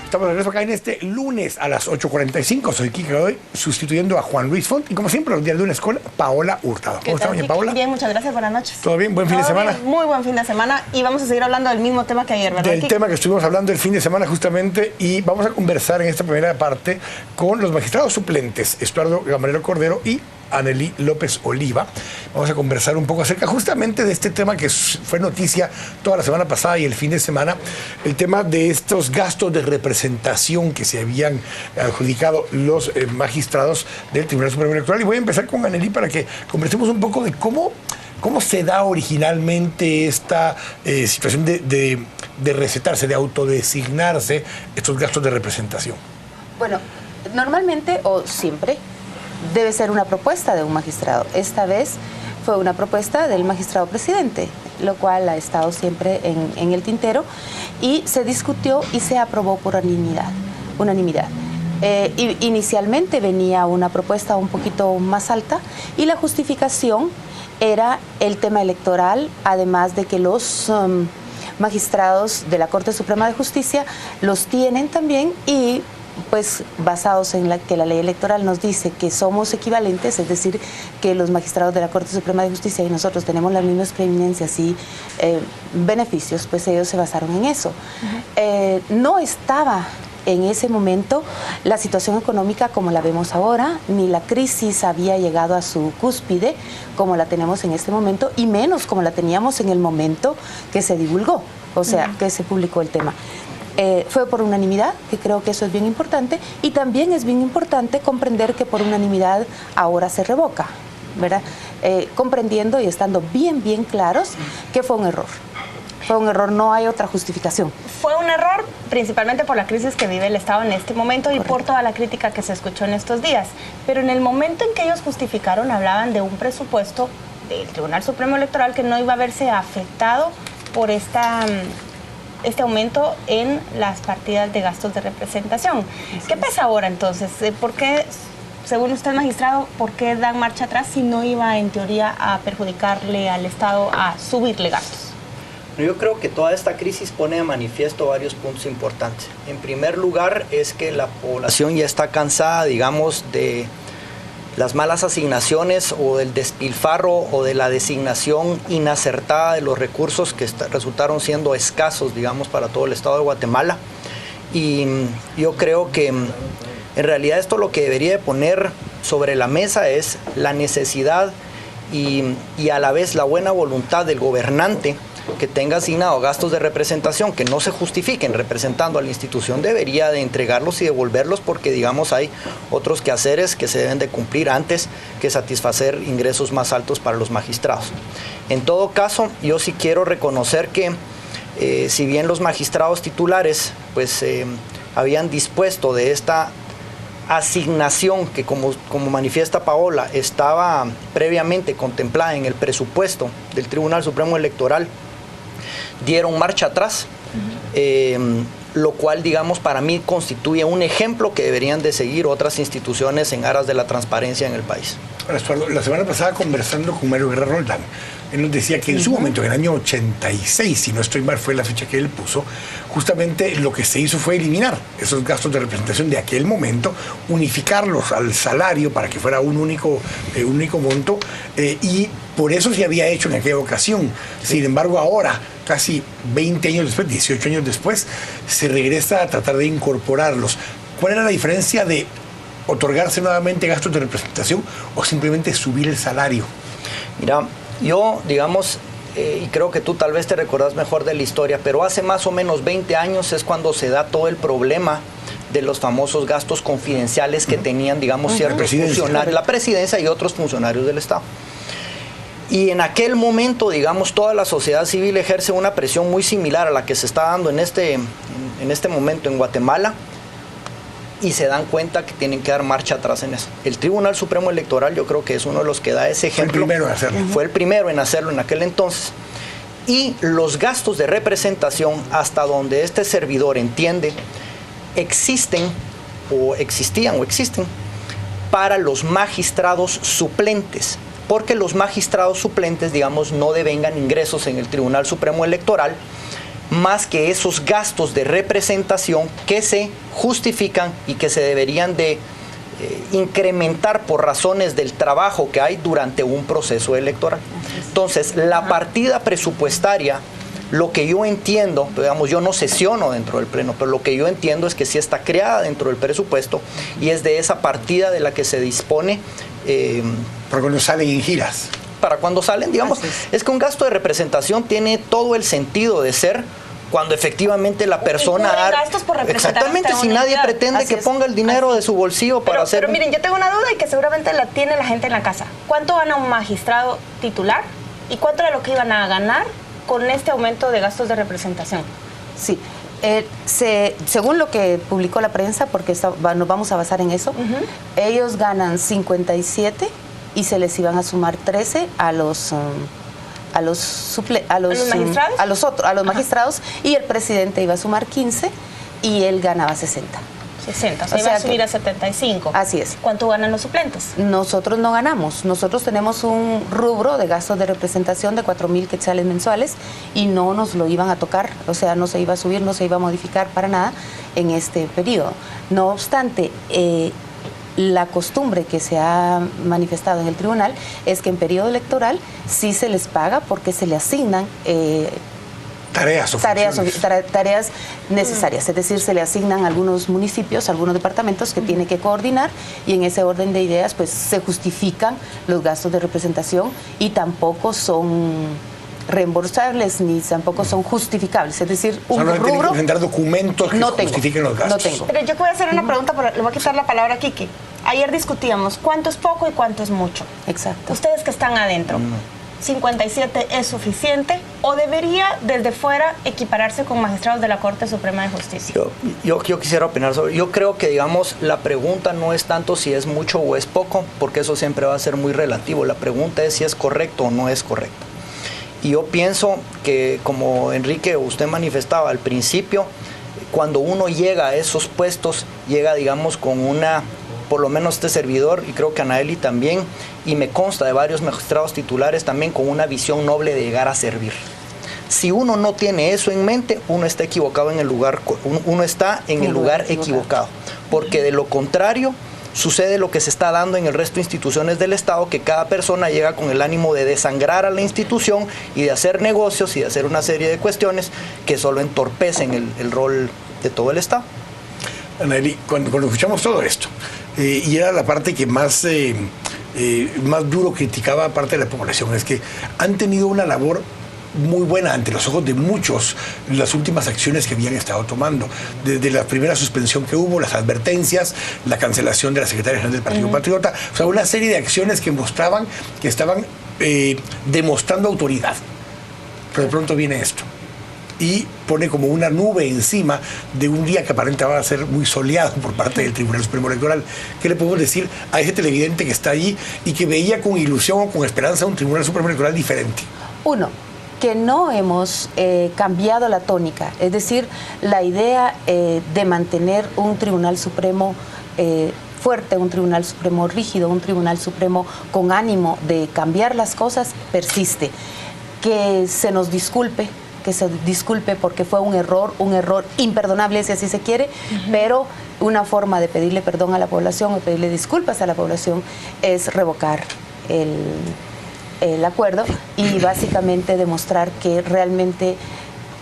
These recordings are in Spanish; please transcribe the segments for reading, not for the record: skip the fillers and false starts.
Estamos de regreso acá en este lunes a las 8:45. Soy Kike Godoy, sustituyendo a Juan Luis Font. Y como siempre, los días de lunes con Paola Hurtado. ¿Cómo está, doña Paola? Bien, muchas gracias. Buenas noches. ¿Todo bien? ¿Buen fin de semana? Bien, muy buen fin de semana. Y vamos a seguir hablando del mismo tema que ayer, ¿verdad? Del tema que estuvimos hablando el fin de semana justamente. Y vamos a conversar en esta primera parte con los magistrados suplentes, Estuardo Gamaliel Cordero y Anelí López Oliva. Vamos a conversar un poco acerca justamente de este tema que fue noticia toda la semana pasada y el fin de semana, el tema de estos gastos de representación que se habían adjudicado los magistrados del Tribunal Supremo Electoral. Y voy a empezar con Anelí para que conversemos un poco de cómo se da originalmente esta situación de recetarse, de autodesignarse estos gastos de representación. Bueno, normalmente o siempre debe ser una propuesta de un magistrado. Esta vez fue una propuesta del magistrado presidente, lo cual ha estado siempre en el tintero y se discutió y se aprobó por unanimidad. Inicialmente venía una propuesta un poquito más alta y la justificación era el tema electoral, además de que los magistrados de la Corte Suprema de Justicia los tienen también y pues basados en que la ley electoral nos dice que somos equivalentes, es decir, que los magistrados de la Corte Suprema de Justicia y nosotros tenemos las mismas preeminencias y beneficios, pues ellos se basaron en eso. No estaba en ese momento la situación económica como la vemos ahora, ni la crisis había llegado a su cúspide como la tenemos en este momento, y menos como la teníamos en el momento que se divulgó, o sea, que se publicó el tema. Fue por unanimidad, que creo que eso es bien importante, y también es bien importante comprender que por unanimidad ahora se revoca, ¿verdad? Comprendiendo y estando bien claros que fue un error. Fue un error, no hay otra justificación. Fue un error principalmente por la crisis que vive el Estado en este momento. Correcto. Y por toda la crítica que se escuchó en estos días. Pero en el momento en que ellos justificaron, hablaban de un presupuesto del Tribunal Supremo Electoral que no iba a verse afectado por este aumento en las partidas de gastos de representación. ¿Qué pasa ahora entonces? ¿Por qué, según usted, magistrado, por qué dan marcha atrás si no iba en teoría a perjudicarle al Estado, a subirle gastos? Yo creo que toda esta crisis pone de manifiesto varios puntos importantes. En primer lugar es que la población ya está cansada, digamos, de las malas asignaciones o del despilfarro o de la designación inacertada de los recursos que resultaron siendo escasos, digamos, para todo el estado de Guatemala. Y yo creo que en realidad esto lo que debería de poner sobre la mesa es la necesidad y a la vez la buena voluntad del gobernante que tenga asignado gastos de representación que no se justifiquen representando a la institución, debería de entregarlos y devolverlos, porque digamos hay otros quehaceres que se deben de cumplir antes que satisfacer ingresos más altos para los magistrados. En todo caso, yo sí quiero reconocer que si bien los magistrados titulares pues habían dispuesto de esta asignación que como manifiesta Paola estaba previamente contemplada en el presupuesto del Tribunal Supremo Electoral, dieron marcha atrás, lo cual, digamos, para mí constituye un ejemplo que deberían de seguir otras instituciones en aras de la transparencia en el país. La semana pasada, conversando con Mario Guerra Roldán, él nos decía que en su momento, en el año 86, si no estoy mal, fue la fecha que él puso, justamente lo que se hizo fue eliminar esos gastos de representación de aquel momento, unificarlos al salario para que fuera un único monto, y por eso se había hecho en aquella ocasión. Sin embargo, ahora, casi 20 años después, 18 años después, se regresa a tratar de incorporarlos. ¿Cuál era la diferencia de otorgarse nuevamente gastos de representación o simplemente subir el salario? Mira, yo, digamos, y creo que tú tal vez te recordás mejor de la historia, pero hace más o menos 20 años es cuando se da todo el problema de los famosos gastos confidenciales que tenían, digamos, ciertos funcionarios, la presidencia y otros funcionarios del Estado. Y en aquel momento, digamos, toda la sociedad civil ejerce una presión muy similar a la que se está dando en este momento en Guatemala, y se dan cuenta que tienen que dar marcha atrás en eso. El Tribunal Supremo Electoral, yo creo que es uno de los que da ese ejemplo. Fue el primero en hacerlo. Fue el primero en hacerlo en aquel entonces. Y los gastos de representación, hasta donde este servidor entiende, existen o existían o existen para los magistrados suplentes, porque los magistrados suplentes, digamos, no devengan ingresos en el Tribunal Supremo Electoral, más que esos gastos de representación que se justifican y que se deberían de incrementar por razones del trabajo que hay durante un proceso electoral. Entonces, la partida presupuestaria, lo que yo entiendo, digamos, yo no sesiono dentro del Pleno, pero lo que yo entiendo es que sí está creada dentro del presupuesto y es de esa partida de la que se dispone. Para cuando salen en giras. Para cuando salen, digamos, es que un gasto de representación tiene todo el sentido de ser cuando efectivamente la persona... gastos por representar. Exactamente, si nadie pretende que ponga el dinero de su bolsillo para hacer... Pero miren, yo tengo una duda y que seguramente la tiene la gente en la casa. ¿Cuánto gana un magistrado titular y cuánto era lo que iban a ganar con este aumento de gastos de representación? Sí, según lo que publicó la prensa, porque nos vamos a basar en eso, ellos ganan 57 y se les iban a sumar 13 a los magistrados y el presidente iba a sumar 15 y él ganaba 60. 60, o sea, iba a subir a 75. Así es. ¿Cuánto ganan los suplentes? Nosotros no ganamos. Nosotros tenemos un rubro de gastos de representación de 4,000 quetzales mensuales y no nos lo iban a tocar, o sea, no se iba a subir, no se iba a modificar para nada en este periodo. No obstante, la costumbre que se ha manifestado en el tribunal es que en periodo electoral sí se les paga porque se le asignan tareas necesarias, es decir, se le asignan a algunos municipios, a algunos departamentos que tiene que coordinar y en ese orden de ideas pues se justifican los gastos de representación y tampoco son reembolsables ni tampoco son justificables, es decir, un rubro... Tienen que presentar documentos que justifiquen los gastos. No tengo. Pero yo voy a hacer una pregunta, le voy a quitar la palabra a Kiki. Ayer discutíamos cuánto es poco y cuánto es mucho. Exacto. Ustedes que están adentro, ¿57 es suficiente o debería desde fuera equipararse con magistrados de la Corte Suprema de Justicia? Yo quisiera opinar sobre... Yo creo que, digamos, la pregunta no es tanto si es mucho o es poco, porque eso siempre va a ser muy relativo. La pregunta es si es correcto o no es correcto. Y yo pienso que, como Enrique, usted manifestaba al principio, cuando uno llega a esos puestos, llega, digamos, con una, por lo menos este servidor, y creo que Anaeli también, y me consta de varios magistrados titulares también, con una visión noble de llegar a servir. Si uno no tiene eso en mente, uno está equivocado en el lugar, uno está en el lugar equivocado, porque de lo contrario sucede lo que se está dando en el resto de instituciones del Estado, que cada persona llega con el ánimo de desangrar a la institución y de hacer negocios y de hacer una serie de cuestiones que solo entorpecen el rol de todo el Estado. Anaeli, cuando escuchamos todo esto, y era la parte que más duro criticaba parte de la población, es que han tenido una labor muy buena ante los ojos de muchos las últimas acciones que habían estado tomando, desde la primera suspensión que hubo, las advertencias, la cancelación de la Secretaría General del Partido Patriota, o sea, una serie de acciones que mostraban que estaban demostrando autoridad. Pero de pronto viene esto y pone como una nube encima de un día que aparentaba ser muy soleado por parte del Tribunal Supremo Electoral. ¿Qué le podemos decir a ese televidente que está allí y que veía con ilusión o con esperanza un Tribunal Supremo Electoral diferente? Uno, que no hemos cambiado la tónica, es decir, la idea de mantener un Tribunal Supremo fuerte, un Tribunal Supremo rígido, un Tribunal Supremo con ánimo de cambiar las cosas, persiste. Que se nos disculpe, porque fue un error imperdonable, si así se quiere, pero una forma de pedirle perdón a la población o pedirle disculpas a la población es revocar el acuerdo y básicamente demostrar que realmente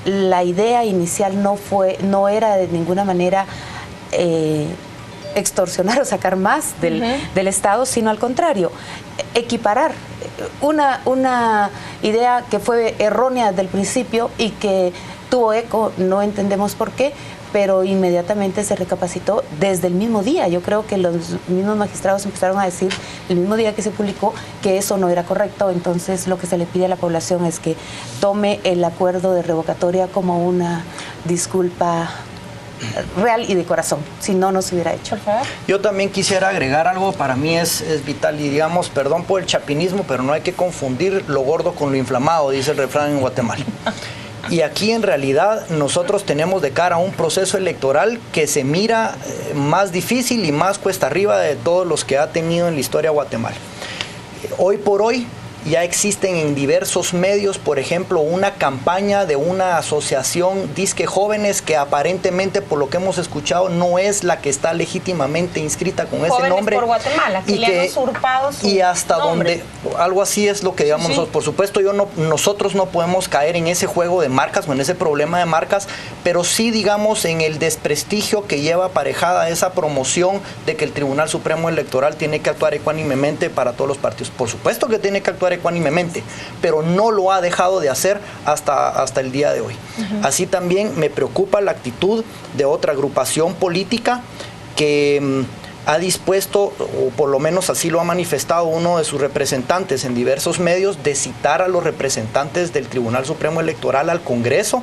la idea inicial no era de ninguna manera extorsionar o sacar más del Estado, sino al contrario, equiparar una idea que fue errónea desde el principio y que tuvo eco, no entendemos por qué, pero inmediatamente se recapacitó desde el mismo día. Yo creo que los mismos magistrados empezaron a decir el mismo día que se publicó que eso no era correcto. Entonces lo que se le pide a la población es que tome el acuerdo de revocatoria como una disculpa real y de corazón, si no se hubiera hecho. Yo también quisiera agregar algo, para mí es vital y digamos, perdón por el chapinismo, pero no hay que confundir lo gordo con lo inflamado, dice el refrán en Guatemala. Y aquí en realidad nosotros tenemos de cara a un proceso electoral que se mira más difícil y más cuesta arriba de todos los que ha tenido en la historia Guatemala. Hoy por hoy ya existen en diversos medios, por ejemplo, una campaña de una asociación Disque Jóvenes que aparentemente, por lo que hemos escuchado, no es la que está legítimamente inscrita con ese nombre. Por Guatemala, que le han usurpado su y hasta nombre. donde algo así es lo que digamos nosotros. Por supuesto, nosotros no podemos caer en ese juego de marcas o en ese problema de marcas, pero sí, digamos, en el desprestigio que lleva aparejada esa promoción de que el Tribunal Supremo Electoral tiene que actuar ecuánimemente para todos los partidos. Por supuesto que tiene que actuar ecuánimemente, pero no lo ha dejado de hacer hasta el día de hoy. Así también me preocupa la actitud de otra agrupación política que ha dispuesto, o por lo menos así lo ha manifestado uno de sus representantes en diversos medios, de citar a los representantes del Tribunal Supremo Electoral al Congreso.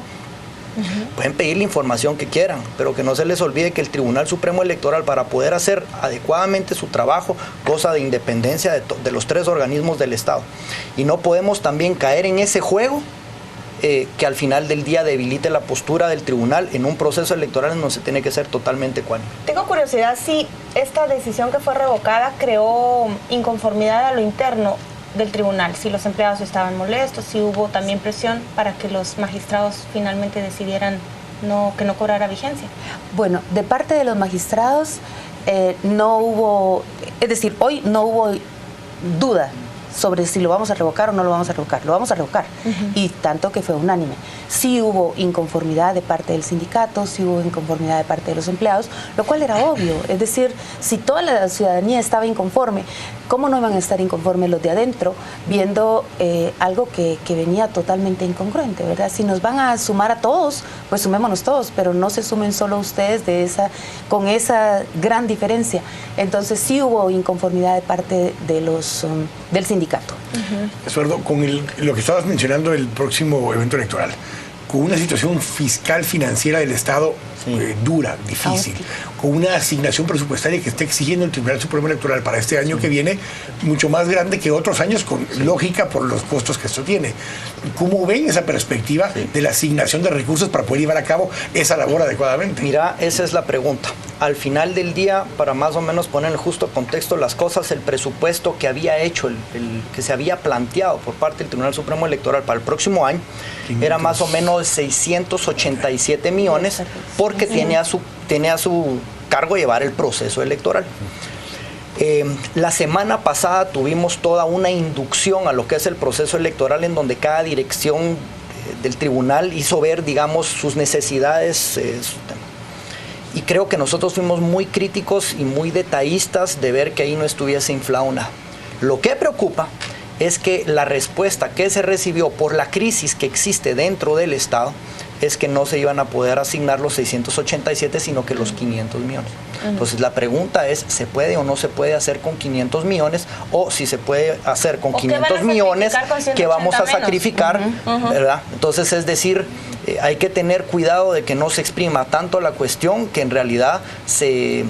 Pueden pedir la información que quieran, pero que no se les olvide que el Tribunal Supremo Electoral, para poder hacer adecuadamente su trabajo, goza de independencia de los tres organismos del Estado. Y no podemos también caer en ese juego que al final del día debilite la postura del tribunal en un proceso electoral en donde se tiene que ser totalmente ecuánime. Tengo curiosidad si esta decisión que fue revocada creó inconformidad a lo interno del tribunal, si los empleados estaban molestos, si hubo también presión para que los magistrados finalmente decidieran que no cobrara vigencia. Bueno, de parte de los magistrados no hubo, es decir, hoy no hubo duda sobre si lo vamos a revocar o no lo vamos a revocar. Lo vamos a revocar, y tanto que fue unánime. Sí hubo inconformidad de parte del sindicato, sí hubo inconformidad de parte de los empleados, lo cual era obvio. Es decir, si toda la ciudadanía estaba inconforme, ¿cómo no iban a estar inconformes los de adentro viendo algo que venía totalmente incongruente, ¿verdad? Si nos van a sumar a todos, pues sumémonos todos, pero no se sumen solo ustedes con esa gran diferencia. Entonces sí hubo inconformidad de parte de del sindicato. Eduardo, con lo que estabas mencionando, el próximo evento electoral, con una situación fiscal financiera del Estado dura, difícil, con una asignación presupuestaria que está exigiendo el Tribunal Supremo Electoral para este año que viene, mucho más grande que otros años, con lógica por los costos que esto tiene. ¿Cómo ven esa perspectiva de la asignación de recursos para poder llevar a cabo esa labor adecuadamente? Mira, esa es la pregunta. Al final del día, para más o menos poner en el justo contexto las cosas, el presupuesto que había hecho, que se había planteado por parte del Tribunal Supremo Electoral para el próximo año, era más o menos 687 millones, porque tiene a su cargo llevar el proceso electoral. La semana pasada tuvimos toda una inducción a lo que es el proceso electoral, en donde cada dirección del tribunal hizo ver, digamos, sus necesidades. Y creo que nosotros fuimos muy críticos y muy detallistas de ver que ahí no estuviese inflado nada. Lo que preocupa es que la respuesta que se recibió por la crisis que existe dentro del Estado es que no se iban a poder asignar los 687, sino que los 500 millones. Entonces la pregunta es, ¿se puede o no se puede hacer con 500 millones? O si se puede hacer con 500 millones, ¿qué vamos a sacrificar? ¿Verdad? Entonces, es decir, hay que tener cuidado de que no se exprima tanto la cuestión que en realidad se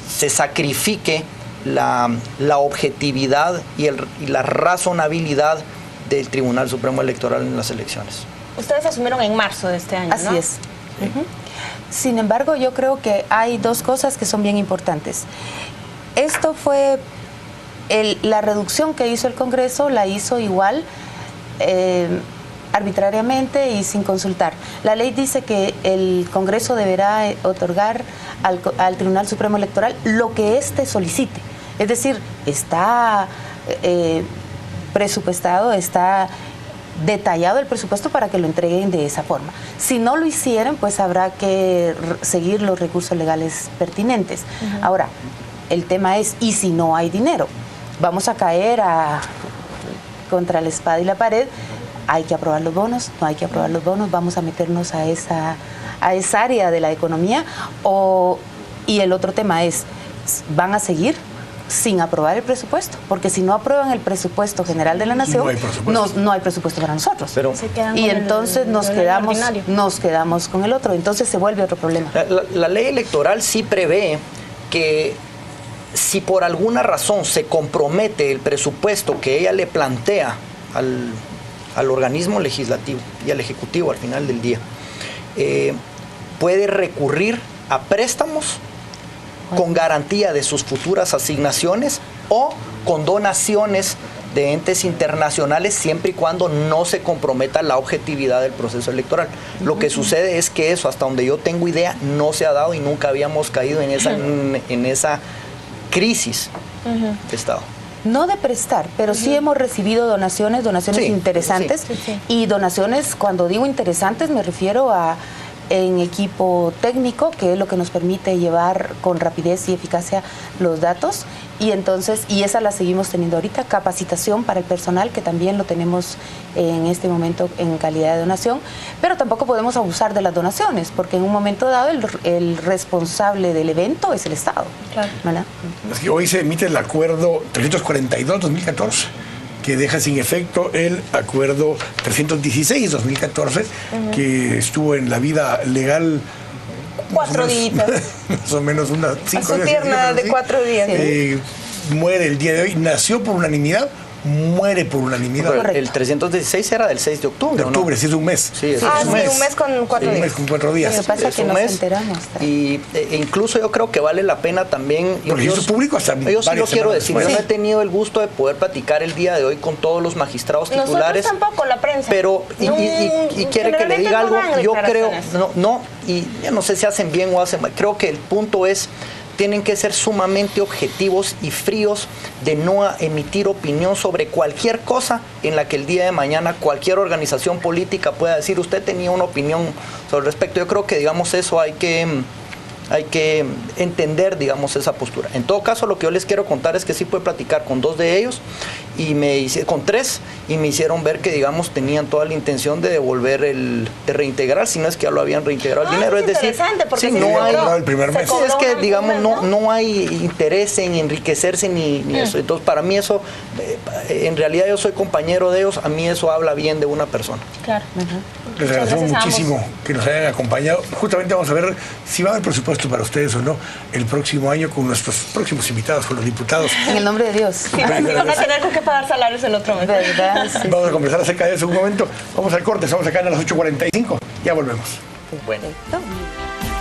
sacrifique la objetividad y la razonabilidad del Tribunal Supremo Electoral en las elecciones. Ustedes asumieron en marzo de este año, ¿no? Así es. Sin embargo, yo creo que hay dos cosas que son bien importantes. Esto fue la reducción que hizo el Congreso, la hizo igual, arbitrariamente y sin consultar. La ley dice que el Congreso deberá otorgar al Tribunal Supremo Electoral lo que éste solicite. Es decir, está presupuestado, está detallado el presupuesto para que lo entreguen de esa forma. Si no lo hicieran, pues habrá que seguir los recursos legales pertinentes. Ahora, el tema es, ¿y si no hay dinero? Vamos a caer contra la espada y la pared. Hay que aprobar los bonos, no hay que aprobar los bonos, vamos a meternos a esa área de la economía. Y el otro tema es, ¿van a seguir sin aprobar el presupuesto? Porque si no aprueban el presupuesto general de la Nación, no hay presupuesto para nosotros. Y entonces nos quedamos con el otro. Entonces se vuelve otro problema. La ley electoral sí prevé que si por alguna razón se compromete el presupuesto que ella le plantea al organismo legislativo y al ejecutivo al final del día, puede recurrir a préstamos con garantía de sus futuras asignaciones o con donaciones de entes internacionales siempre y cuando no se comprometa la objetividad del proceso electoral. Lo que sucede es que eso, hasta donde yo tengo idea, no se ha dado y nunca habíamos caído en esa crisis de Estado. No de prestar, pero sí hemos recibido donaciones Sí, interesantes. sí. Y donaciones, cuando digo interesantes, me refiero a en equipo técnico, que es lo que nos permite llevar con rapidez y eficacia los datos. Y entonces, y esa la seguimos teniendo ahorita, capacitación para el personal, que también lo tenemos en este momento en calidad de donación, pero tampoco podemos abusar de las donaciones, porque en un momento dado el responsable del evento es el Estado. Claro. ¿Verdad? Es que hoy se emite el acuerdo 342-2014, que deja sin efecto el acuerdo 316-2014, que estuvo en la vida legal 4 días. más o menos unas 5 A su días. pierna de 4 días. Muere el día de hoy, nació por unanimidad, muere por unanimidad. Pero el 316 era del 6 de octubre, De ¿o no? octubre, sí es un mes. Sí, es Ah, un sí, mes. un mes con 4 Un días. mes con 4 días. Lo que pasa es Es que un nos mes. enteramos. Y incluso yo creo que vale la pena también. Porque hizo público hasta Yo sí lo varias quiero semanas decir. después. Yo no he tenido el gusto de poder platicar el día de hoy con todos los magistrados titulares. Nosotros tampoco, la prensa. Pero, y quiere que le diga algo, yo creo, y yo no sé si hacen bien o hacen mal. Creo que el punto es, tienen que ser sumamente objetivos y fríos de no emitir opinión sobre cualquier cosa en la que el día de mañana cualquier organización política pueda decir, usted tenía una opinión sobre respecto. Yo creo que, digamos, eso hay que entender, digamos, esa postura. En todo caso, lo que yo les quiero contar es que sí pude platicar con 2 de ellos, con 3, y me hicieron ver que, digamos, tenían toda la intención de devolver de reintegrar, si no es que ya lo habían reintegrado el dinero. Es Es decir, interesante, porque sí, se no hay... cobró el primer mes. Sí, es que, digamos, no hay interés en enriquecerse ni eso. Entonces, para mí eso, en realidad yo soy compañero de ellos, a mí eso habla bien de una persona. Claro. Les agradecemos gracias a muchísimo que nos hayan acompañado. Justamente vamos a ver si va a haber presupuesto para ustedes o no el próximo año con nuestros próximos invitados, con los diputados. En el nombre de Dios. Van a tener con qué pagar salarios el otro mes. ¿Verdad? Sí, Vamos a conversar acerca de eso en un momento. Vamos al corte, estamos acá a las 8:45. Ya volvemos. Bueno. perfecto.